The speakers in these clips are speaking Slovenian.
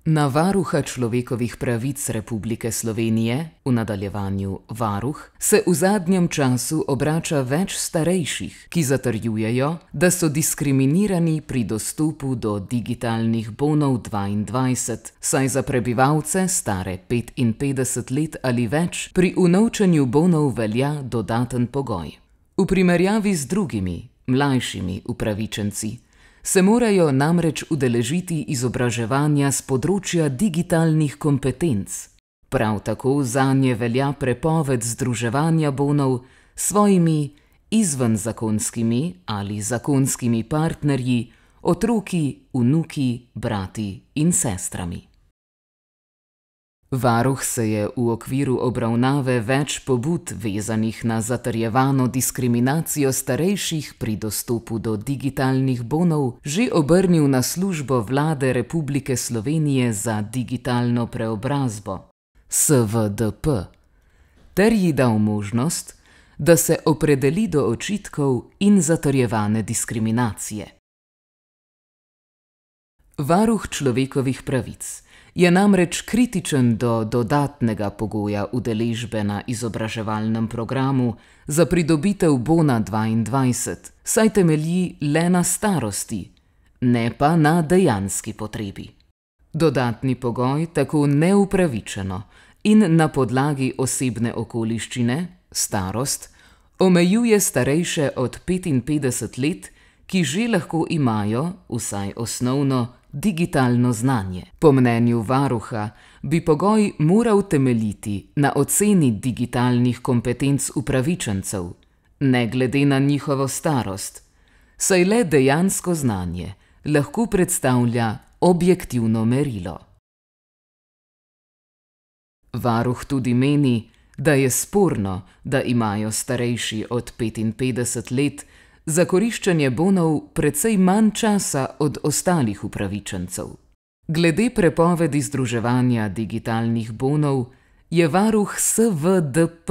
Na varuha človekovih pravic Republike Slovenije, v nadaljevanju Varuh, se v zadnjem času obrača več starejših, ki zatrjujejo, da so diskriminirani pri dostopu do digitalnih bonov 22, saj za prebivalce, stare 55 let ali več, pri unovčenju bonov velja dodaten pogoj. V primerjavi z drugimi, mlajšimi upravičenci, se morajo namreč udeležiti izobraževanja s področja digitalnih kompetenc. Prav tako zanje velja prepoved združevanja bonov s svojimi izvenzakonskimi ali zakonskimi partnerji, otroki, vnuki, brati in sestrami. Varuh se je v okviru obravnave več pobud vezanih na zatrjevano diskriminacijo starejših pri dostopu do digitalnih bonov že obrnil na službo Vlade Republike Slovenije za digitalno preobrazbo, SVDP, ter ji dal možnost, da se opredeli do očitkov in zatrjevane diskriminacije. Varuh človekovih pravic je namreč kritičen do dodatnega pogoja udeležbe na izobraževalnem programu za pridobitev bona 22, saj temelji le na starosti, ne pa na dejanski potrebi. Dodatni pogoj tako neupravičeno in na podlagi osebne okoliščine, starost, omejuje starejše od 55 let, ki že lahko imajo, vsaj osnovno, digitalno znanje. Po mnenju varuha bi pogoj moral temeljiti na oceni digitalnih kompetenc upravičencev, ne glede na njihovo starost, saj le dejansko znanje lahko predstavlja objektivno merilo. Varuh tudi meni, da je sporno, da imajo starejši od 55 let za koriščenje bonov precej manj časa od ostalih upravičencev. Glede prepovedi združevanja digitalnih bonov je varuh SVDP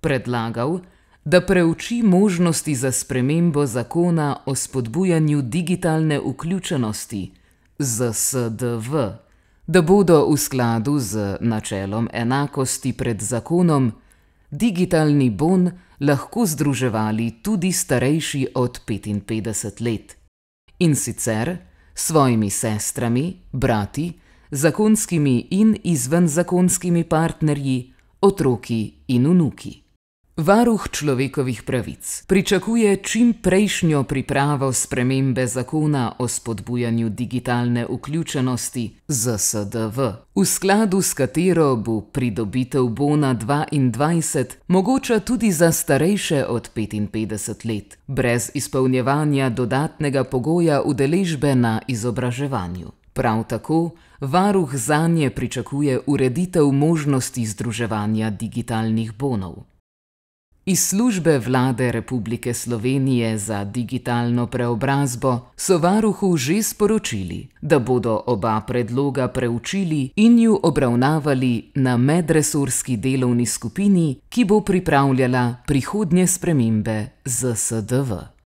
predlagal, da preuči možnosti za spremembo zakona o spodbujanju digitalne vključenosti, ZSDV, da bodo v skladu z načelom enakosti pred zakonom digitalni bon lahko združevali tudi starejši od 55 let. In sicer s svojimi sestrami, brati, zakonskimi in izvenzakonskimi partnerji, otroki in vnuki. Varuh človekovih pravic pričakuje čim prejšnjo pripravo spremembe zakona o spodbujanju digitalne vključenosti, ZSDV, v skladu s katero bo pridobitev bona 22 mogoča tudi za starejše od 55 let, brez izpolnjevanja dodatnega pogoja udeležbe na izobraževanju. Prav tako varuh zanje pričakuje ureditev možnosti združevanja digitalnih bonov. Iz službe Vlade Republike Slovenije za digitalno preobrazbo so varuhu že sporočili, da bodo oba predloga preučili in ju obravnavali na medresorski delovni skupini, ki bo pripravljala prihodnje spremembe ZSDV.